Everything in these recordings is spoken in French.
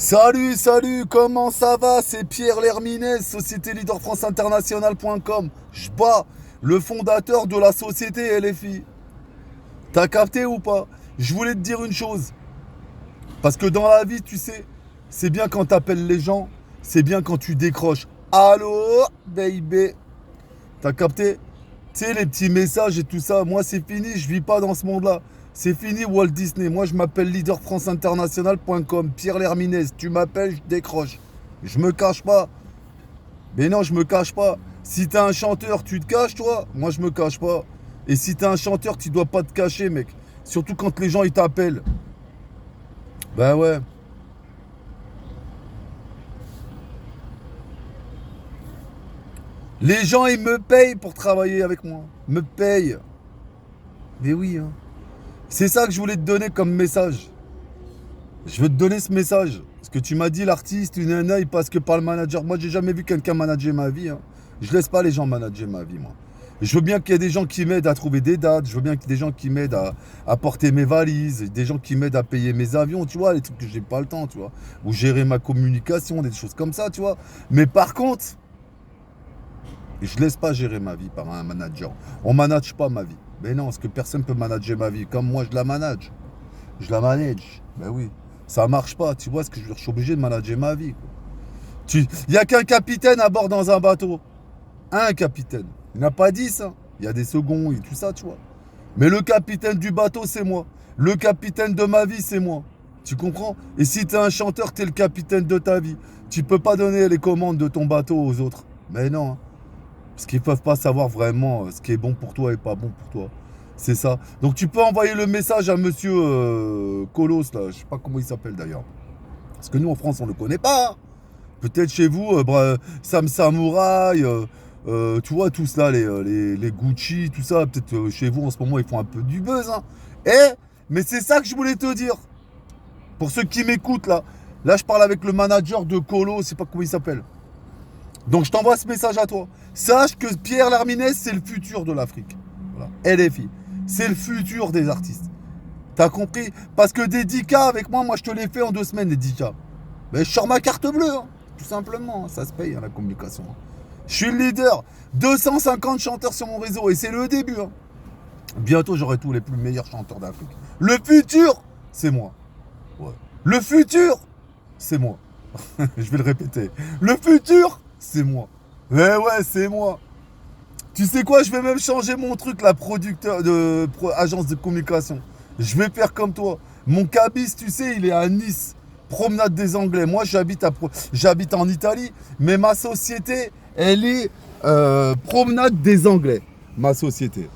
Salut, salut, comment ça va? C'est Pierre Lerminez, société leader France International.com. Je bats le fondateur de la société LFI. T'as capté ou pas? Je voulais te dire une chose. Parce que dans la vie, tu sais, c'est bien quand t'appelles les gens, c'est bien quand tu décroches. Allô, baby. T'as capté? Tu sais, les petits messages et tout ça, moi c'est fini, je vis pas dans ce monde-là. C'est fini Walt Disney. Moi je m'appelle leaderfranceinternational.com. Pierre Lerminez, tu m'appelles, je décroche. Je me cache pas. Mais non, je me cache pas. Si t'es un chanteur, tu te caches toi? Moi je me cache pas. Et si t'es un chanteur, tu dois pas te cacher, mec. Surtout quand les gens ils t'appellent. Ben ouais. Les gens ils me payent pour travailler avec moi. Me payent. Mais oui, hein. C'est ça que je voulais te donner comme message. Je veux te donner ce message. Parce que tu m'as dit l'artiste, une nana, il passe que par le manager. Moi, j'ai jamais vu quelqu'un manager ma vie, hein. Je laisse pas les gens manager ma vie, moi. Je veux bien qu'il y ait des gens qui m'aident à trouver des dates. Je veux bien qu'il y ait des gens qui m'aident à porter mes valises. Des gens qui m'aident à payer mes avions, tu vois, les trucs que j'ai pas le temps, tu vois. Ou gérer ma communication, des choses comme ça, tu vois. Mais par contre, je laisse pas gérer ma vie par un manager. On manage pas ma vie. Mais non, parce que personne peut manager ma vie. Comme moi, je la manage. Je la manage. Ben oui. Ça marche pas. Tu vois ce que je veux dire? Je suis obligé de manager ma vie. Il n'y a qu'un capitaine à bord dans un bateau. Un capitaine. Il n'y en a pas 10. Hein. Il y a des seconds et tout ça, tu vois. Mais le capitaine du bateau, c'est moi. Le capitaine de ma vie, c'est moi. Tu comprends? Et si tu es un chanteur, tu es le capitaine de ta vie. Tu peux pas donner les commandes de ton bateau aux autres. Mais non. Hein. Parce qu'ils peuvent pas savoir vraiment ce qui est bon pour toi et pas bon pour toi. C'est ça. Donc tu peux envoyer le message à monsieur Colos, là. Je sais pas comment il s'appelle d'ailleurs. Parce que nous en France, on le connaît pas. Hein. Peut-être chez vous, Sam Samouraï, tu vois, tout ça, les Gucci, tout ça. Peut-être chez vous en ce moment, ils font un peu du buzz. Hein. Mais c'est ça que je voulais te dire. Pour ceux qui m'écoutent là. Là, je parle avec le manager de Colos, je sais pas comment il s'appelle. Donc je t'envoie ce message à toi. Sache que Pierre Lerminez, c'est le futur de l'Afrique. Voilà. LFI. C'est le futur des artistes. T'as compris? Parce que des 10K avec moi, moi je te l'ai fait en 2 semaines, les 10K. Mais je sors ma carte bleue, hein. Tout simplement. Hein. Ça se paye, hein, la communication. Hein. Je suis le leader. 250 chanteurs sur mon réseau. Et c'est le début. Hein. Bientôt, j'aurai tous les plus meilleurs chanteurs d'Afrique. Le futur, c'est moi. Ouais. Le futur, c'est moi. Je vais le répéter. Le futur, c'est moi. Ouais, c'est moi. Tu sais quoi, je vais même changer mon truc, la producteur de agence de communication. Je vais faire comme toi. Mon cabis, tu sais, il est à Nice. Promenade des Anglais. Moi, j'habite en Italie, mais ma société, elle est Promenade des Anglais. Ma société.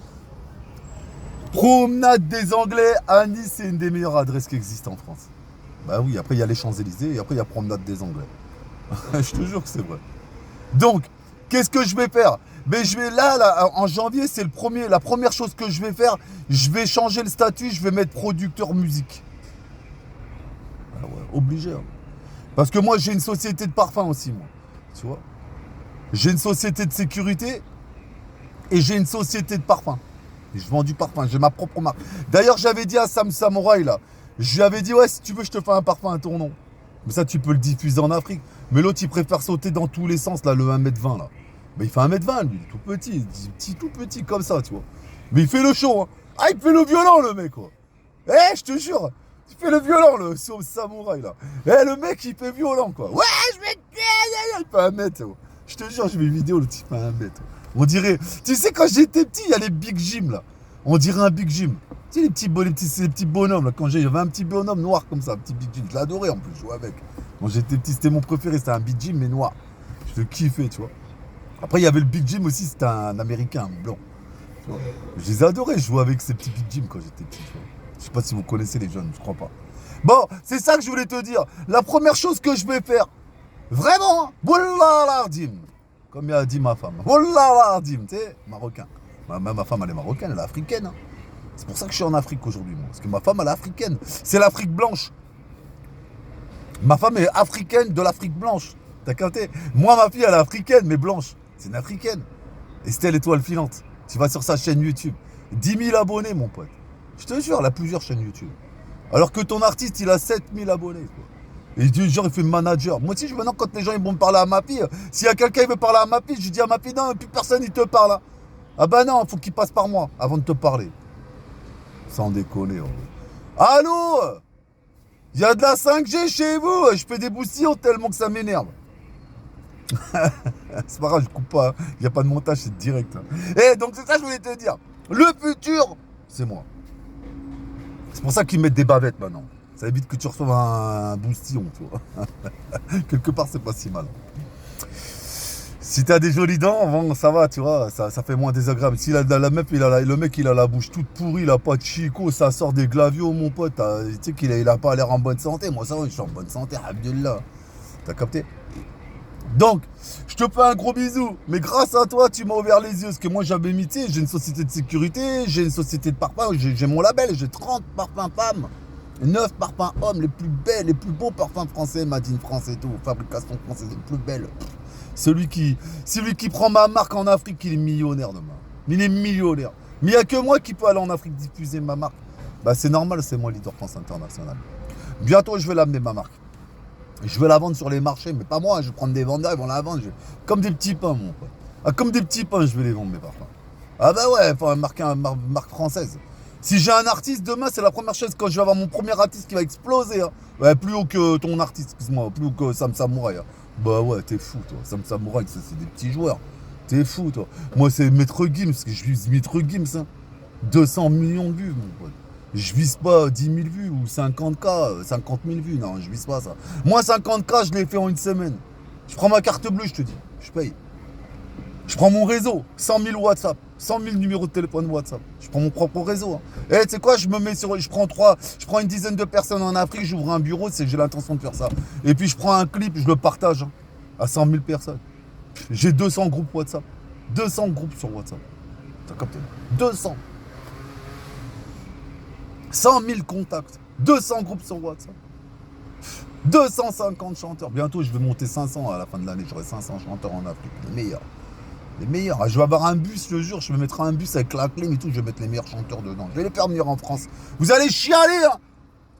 Promenade des Anglais à Nice, c'est une des meilleures adresses qui existent en France. Bah oui, après il y a les Champs-Élysées et après il y a Promenade des Anglais. Je te jure que c'est vrai. Donc, qu'est-ce que je vais faire? Mais je vais là, en janvier, c'est la première chose que je vais faire, je vais changer le statut, je vais mettre producteur musique. Ah ouais, obligé. Hein. Parce que moi, j'ai une société de parfum aussi, moi. Tu vois? J'ai une société de sécurité et j'ai une société de parfum. Et je vends du parfum, j'ai ma propre marque. D'ailleurs, j'avais dit à Sam Samouraï, là, je lui avais dit, ouais, si tu veux, je te fais un parfum à ton nom. Mais ça, tu peux le diffuser en Afrique. Mais l'autre, il préfère sauter dans tous les sens, là, le 1m20, là. Mais il fait 1m20, lui, tout petit, tout petit, comme ça, tu vois. Mais il fait le show, hein. Ah, il fait le violent, le mec, quoi. Je te jure, il fait le violent, le samouraï, là. Le mec, il fait violent, quoi. Ouais, je vais te tuer, il fait 1 mètre, oh. Je te jure, j'ai vu une vidéo, le type fait 1 mètre. On dirait, tu sais, quand j'étais petit, il y a les Big Jim, là. On dirait un Big Jim. Tu sais, les petits bonhommes, là. Quand j'avais un petit bonhomme noir comme ça, un petit Big Jim. Je l'adorais, en plus, je jouais avec. Quand j'étais petit, c'était mon préféré, c'était un Big Jim, mais noir. Je le kiffais, tu vois. Après, il y avait le Big Jim aussi, c'était un américain, un blanc. Tu vois. Je les adorais, je jouais avec ces petits Big Jim quand j'étais petit. Tu vois. Je sais pas si vous connaissez les jeunes, je crois pas. Bon, c'est ça que je voulais te dire. La première chose que je vais faire, vraiment, Wallah l'ardim, comme a dit ma femme. Wallah l'ardim, tu sais, marocain. Ma femme, elle est marocaine, elle est africaine. Hein. C'est pour ça que je suis en Afrique aujourd'hui, moi. Parce que ma femme, elle est africaine. C'est l'Afrique blanche. Ma femme est africaine de l'Afrique blanche. T'as capté? Moi, ma fille, elle est africaine, mais blanche. C'est une africaine. Estelle Étoile Filante. Tu vas sur sa chaîne YouTube. 10 000 abonnés, mon pote. Je te jure, elle a plusieurs chaînes YouTube. Alors que ton artiste, il a 7 000 abonnés. Quoi. Et genre, il fait manager. Moi aussi, maintenant, quand les gens ils vont me parler à ma fille, s'il y a quelqu'un qui veut parler à ma fille, je dis à ma fille, non, plus personne, il te parle. Hein. Ah bah non, il faut qu'il passe par moi avant de te parler. Sans déconner. Allô? Il y a de la 5G chez vous? Je fais des boustillons tellement que ça m'énerve. C'est pas grave, je coupe pas. Il n'y a pas de montage, c'est direct. Et donc, c'est ça que je voulais te dire. Le futur, c'est moi. C'est pour ça qu'ils mettent des bavettes maintenant. Ça évite que tu reçoives un boustillon, tu vois. Quelque part, c'est pas si mal. Si t'as des jolies dents, bon, ça va, tu vois, ça fait moins désagréable. Si la meuf, le mec, il a la bouche toute pourrie, il a pas de chico, ça sort des glaviots, mon pote. Tu sais qu'il a pas l'air en bonne santé. Moi, ça va, je suis en bonne santé, Abdullah. T'as capté? Donc, je te fais un gros bisou. Mais grâce à toi, tu m'as ouvert les yeux. Parce que moi, j'avais mis, tu sais, j'ai une société de sécurité, j'ai une société de parfums, j'ai mon label, j'ai 30 parfums femmes. 9 parfums hommes, les plus belles, les plus beaux parfums français, Made in France et tout, fabrication française, les plus belles. Celui qui prend ma marque en Afrique, il est millionnaire demain. Il est millionnaire. Mais il n'y a que moi qui peux aller en Afrique diffuser ma marque. Bah c'est normal, c'est moi Leader France International. Bientôt, je vais l'amener ma marque. Je vais la vendre sur les marchés, mais pas moi, je vais prendre des vendeurs, ils vont la vendre. Comme des petits pains, mon pote. Ah, comme des petits pains, je vais les vendre, mes parfums. Ah bah ouais, il faut marquer une marque française. Si j'ai un artiste demain, c'est la première chose quand je vais avoir mon premier artiste qui va exploser. Hein. Ouais, plus haut que ton artiste, excuse-moi, plus haut que Sam Samouraï. Hein. Bah ouais, t'es fou, toi. Sam Samouraï, c'est des petits joueurs. T'es fou, toi. Moi, c'est Maître Gims, que je vise Maître Gims. Hein. 200 millions de vues, mon pote. Je vise pas 10 000 vues ou 50K, 50 000 vues. Non, je vise pas ça. Moi, 50K, je l'ai fait en une semaine. Je prends ma carte bleue, je te dis. Je paye. Je prends mon réseau, 100 000 WhatsApp, 100 000 numéros de téléphone WhatsApp. Je prends mon propre réseau. Hein. Et tu sais quoi, je prends une dizaine de personnes en Afrique, j'ouvre un bureau, c'est que j'ai l'intention de faire ça. Et puis je prends un clip, je le partage hein, à 100 000 personnes. J'ai 200 groupes WhatsApp. 200 groupes sur WhatsApp. T'as capté? 200. 100 000 contacts. 200 groupes sur WhatsApp. 250 chanteurs. Bientôt, je vais monter 500 à la fin de l'année. J'aurai 500 chanteurs en Afrique. Les meilleurs. Les meilleurs. Je vais avoir un bus, je te jure. Je vais mettre un bus avec la clim et tout. Je vais mettre les meilleurs chanteurs dedans. Je vais les faire venir en France. Vous allez chialer, hein.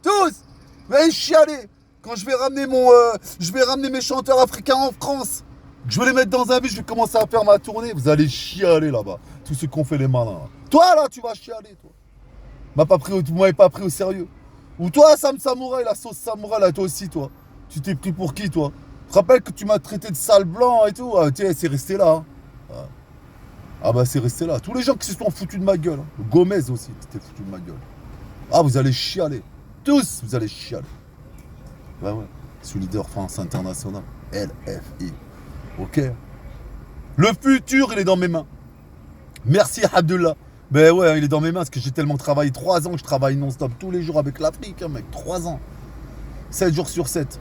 Tous. Vous allez chialer. Quand je vais ramener mes chanteurs africains en France. Je vais les mettre dans un bus. Je vais commencer à faire ma tournée. Vous allez chialer là-bas. Tous ceux qui ont fait les malins. Là. Toi, là, tu vas chialer, toi. Vous m'avez pas pris au sérieux. Ou toi, Sam Samouraï, la sauce samouraï, là, toi aussi, toi. Tu t'es pris pour qui, toi? Tu te rappelles que tu m'as traité de sale blanc et tout? Ah, tiens, c'est resté là. Hein. Ah bah, c'est resté là. Tous les gens qui se sont foutus de ma gueule. Hein. Gomez aussi, tu t'es foutu de ma gueule. Ah, vous allez chialer. Tous, vous allez chialer. Bah ouais. Je suis Leader France International. LFI. Ok. Le futur, il est dans mes mains. Merci, Abdullah. Ben ouais, il est dans mes mains parce que j'ai tellement travaillé. 3 ans que je travaille non-stop tous les jours avec l'Afrique, hein, mec. 3 ans. 7 jours sur 7.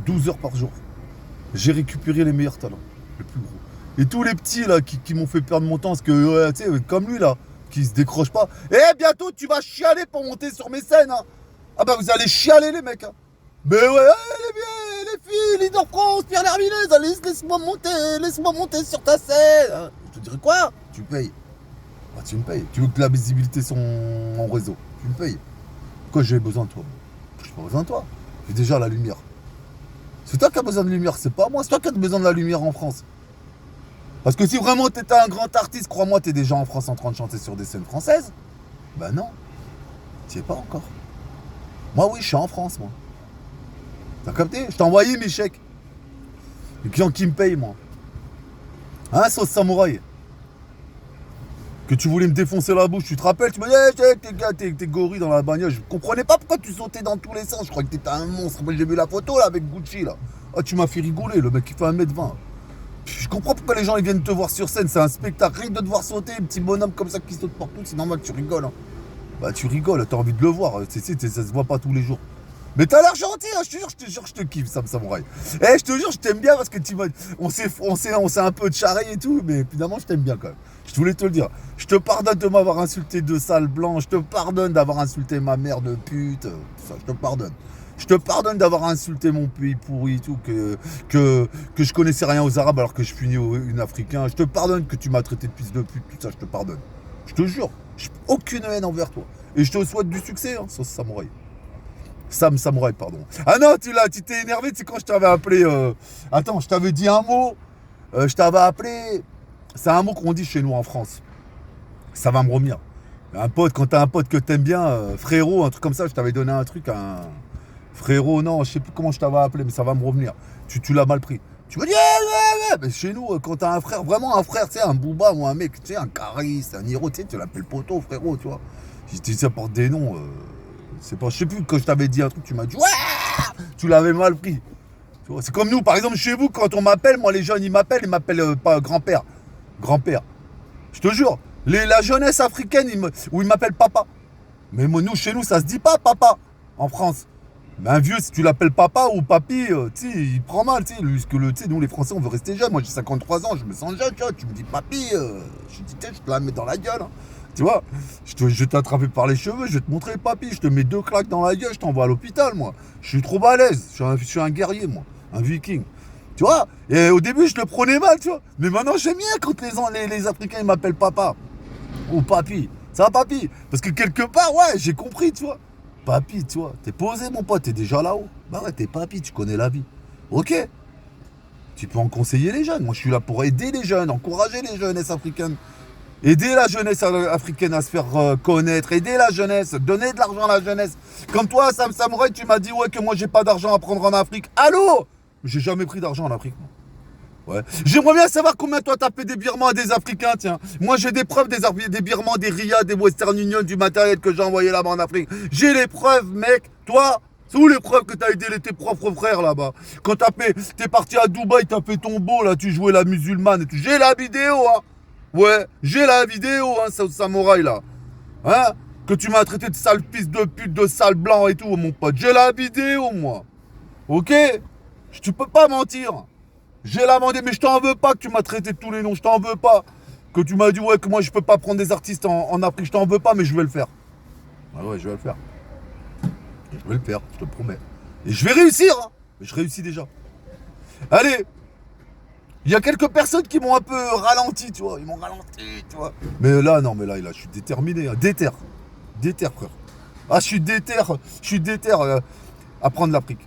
12 heures par jour. J'ai récupéré les meilleurs talents. Les plus gros. Et tous les petits là qui m'ont fait perdre mon temps parce que, tu sais, comme lui là, qui se décroche pas. Eh, bientôt tu vas chialer pour monter sur mes scènes. Hein. Ah bah vous allez chialer les mecs. Hein. Ben ouais, les filles, Leader France, Pierre Lerminez, allez, laisse-moi monter sur ta scène. Hein. Je te dirais quoi? Tu payes. Ah, tu me payes. Tu veux que la visibilité soit en réseau. Tu me payes. Pourquoi j'ai besoin de toi? J'ai pas besoin de toi. J'ai déjà la lumière. C'est toi qui as besoin de lumière, c'est pas moi. C'est toi qui as besoin de la lumière en France. Parce que si vraiment t'étais un grand artiste, crois-moi, t'es déjà en France en train de chanter sur des scènes françaises. Ben non. T'y es pas encore. Moi, oui, je suis en France, moi. T'as capté? Je t'ai envoyé mes chèques. Les clients qui me payent, moi. Hein, sauce samouraï? Que tu voulais me défoncer la bouche, tu te rappelles? Tu me dis, t'es gorille dans la bagnole. Je comprenais pas pourquoi tu sautais dans tous les sens. Je croyais que t'étais un monstre. Moi, j'ai vu la photo là avec Gucci là. Ah, tu m'as fait rigoler, le mec qui fait 1m20. Je comprends pourquoi les gens ils viennent te voir sur scène. C'est un spectacle. Rien de te voir sauter, un petit bonhomme comme ça qui saute partout. C'est normal, tu rigoles. Hein. Bah, tu rigoles, t'as envie de le voir. Ça se voit pas tous les jours. Mais t'as l'air gentil, hein, je te jure, je te kiffe, Sam Samouraï. Eh, je te jure, je t'aime bien parce que on s'est un peu charré et tout, mais finalement, je t'aime bien quand même. Je voulais te le dire. Je te pardonne de m'avoir insulté de sale blanc. Je te pardonne d'avoir insulté ma mère de pute. Ça, je te pardonne. Je te pardonne d'avoir insulté mon pays pourri et tout, que je connaissais rien aux Arabes alors que je suis né une Africain. Je te pardonne que tu m'as traité de fils de pute, tout ça, je te pardonne. Je te jure, j'ai aucune haine envers toi. Et je te souhaite du succès, hein, sauce samouraï. Sam Samouraï, pardon. Ah non, tu t'es énervé, tu sais, quand je t'avais appelé. Attends, je t'avais dit un mot. Je t'avais appelé. C'est un mot qu'on dit chez nous en France. Ça va me revenir. Un pote, quand t'as un pote que t'aimes bien, frérot, un truc comme ça, je t'avais donné un truc, un. Frérot, non, je sais plus comment je t'avais appelé, mais ça va me revenir. Tu l'as mal pris. Tu me dis, mais chez nous, quand t'as un frère, vraiment un frère, tu sais, un booba ou un mec, tu sais, un Caris, un Hiro, tu sais, tu l'appelles poteau, frérot, tu vois. J'ai dit, ça porte des noms. C'est pas, je sais plus, quand je t'avais dit un truc, tu m'as dit, ouais, tu l'avais mal pris. Tu vois, c'est comme nous, par exemple, chez vous, quand on m'appelle, moi, les jeunes, ils m'appellent pas grand-père. Grand-père. Je te jure, la jeunesse africaine, où ils m'appellent papa. Mais moi, nous, chez nous, ça se dit pas papa, en France. Mais un vieux, si tu l'appelles papa ou papy, tu sais, il prend mal, tu sais. Nous, les Français, on veut rester jeunes. Moi, j'ai 53 ans, je me sens jeune, tu vois. Tu me dis papy, je dis, je te la mets dans la gueule. Hein. Tu vois, je vais t'attraper par les cheveux, je vais te montrer papy, je te mets 2 claques dans la gueule, je t'envoie à l'hôpital, moi. Je suis trop balèze, je suis un guerrier, moi, un viking. Tu vois, et au début, je le prenais mal, tu vois. Mais maintenant, j'aime bien quand les Africains, ils m'appellent papa ou papy. Ça va, papy? Parce que quelque part, ouais, j'ai compris, tu vois. Papy, tu vois, t'es posé, mon pote, t'es déjà là-haut. Bah ouais, t'es papy, tu connais la vie. Ok. Tu peux en conseiller les jeunes. Moi, je suis là pour aider les jeunes, encourager les jeunesses africaines. Aider la jeunesse africaine à se faire connaître. Aider la jeunesse, donner de l'argent à la jeunesse. Comme toi, Sam Samouraï, tu m'as dit, ouais, que moi, j'ai pas d'argent à prendre en Afrique. Allô? J'ai jamais pris d'argent en Afrique, moi. Ouais. J'aimerais bien savoir combien toi t'as fait des virements à des Africains, tiens. Moi j'ai des preuves des virements, des RIA, des Western Union, du matériel que j'ai envoyé là-bas en Afrique. J'ai les preuves, mec. Toi, c'est où les preuves que t'as aidé tes propres frères là-bas? Quand t'es parti à Dubaï, t'as fait ton beau là, tu jouais la musulmane et tout. J'ai la vidéo, hein. Ouais, j'ai la vidéo, hein, ce samouraï là. Hein? Que tu m'as traité de sale fils de pute, de sale blanc et tout, mon pote. J'ai la vidéo, moi. Ok? Tu peux pas mentir. J'ai l'amendé, mais je t'en veux pas que tu m'as traité de tous les noms, je t'en veux pas. Que tu m'as dit, ouais, que moi je peux pas prendre des artistes en Afrique, je t'en veux pas, mais je vais le faire. Ah ouais, je vais le faire. Je vais le faire, je te promets. Et je vais réussir, hein. Je réussis déjà. Allez, il y a quelques personnes qui m'ont un peu ralenti, tu vois. Ils m'ont ralenti, tu vois. Mais là, non, mais là, je suis déterminé. Hein. Déter, frère. Ah, je suis déter à prendre l'Afrique.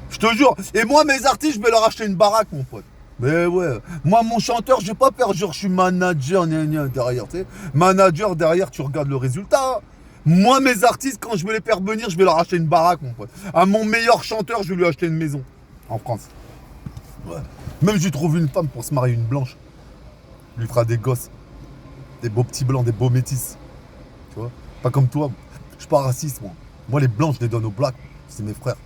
Je te jure. Et moi, mes artistes, je vais leur acheter une baraque, mon pote. Mais ouais. Moi, mon chanteur, je vais pas faire genre je suis manager derrière, tu sais. Manager derrière, tu regardes le résultat. Moi, mes artistes, quand je vais les faire venir, je vais leur acheter une baraque, mon pote. À mon meilleur chanteur, je vais lui acheter une maison. En France. Ouais. Même je lui trouve une femme pour se marier, une blanche. Il lui fera des gosses. Des beaux petits blancs, des beaux métis. Tu vois. Pas comme toi. Je suis pas raciste, moi. Moi, les blancs, je les donne aux blacks. C'est mes frères.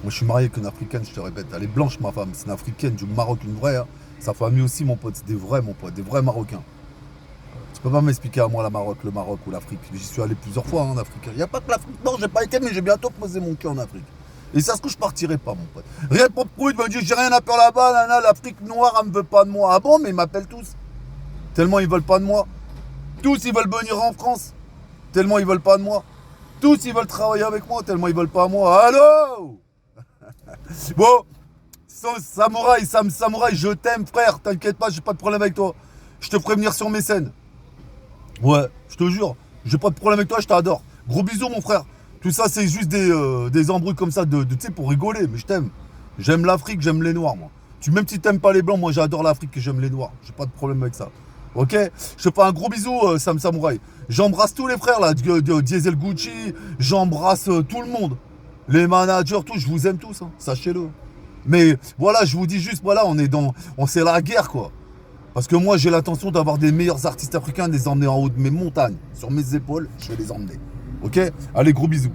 Moi, je suis marié avec une africaine, je te répète. Elle est blanche, ma femme. C'est une africaine du Maroc, une vraie. Hein. Sa famille aussi, mon pote. C'est des vrais, mon pote. Des vrais Marocains. Tu peux pas m'expliquer à moi le Maroc ou l'Afrique. J'y suis allé plusieurs fois en Afrique. Il n'y a pas que l'Afrique. Non, j'ai pas été, mais j'ai bientôt posé mon cul en Afrique. Et ça se trouve, je partirai pas, mon pote. Rien pour prouver, il me dit, j'ai rien à faire là-bas, nana, l'Afrique noire, elle me veut pas de moi. Ah bon, mais ils m'appellent tous. Tellement ils veulent pas de moi. Tous, ils veulent venir en France. Tellement ils veulent pas de moi. Tous, ils veulent travailler avec moi, tellement ils veulent pas de moi. Allô? Bon, Sam Samouraï, je t'aime, frère. T'inquiète pas, j'ai pas de problème avec toi. Je te ferai venir sur mes scènes. Ouais, je te jure, j'ai pas de problème avec toi, je t'adore. Gros bisous, mon frère. Tout ça, c'est juste des embrouilles comme ça, tu sais, pour rigoler, mais je t'aime. J'aime l'Afrique, j'aime les Noirs, moi. Même si t'aimes pas les Blancs, moi j'adore l'Afrique et j'aime les Noirs. J'ai pas de problème avec ça. Ok? Je te fais un gros bisou, Sam Samouraï. J'embrasse tous les frères, là, Diesel Gucci. J'embrasse tout le monde. Les managers, tous, je vous aime tous, hein, sachez-le. Mais voilà, je vous dis juste, voilà, c'est la guerre, quoi. Parce que moi, j'ai l'intention d'avoir des meilleurs artistes africains, de les emmener en haut de mes montagnes. Sur mes épaules, je vais les emmener. Ok? Allez, gros bisous.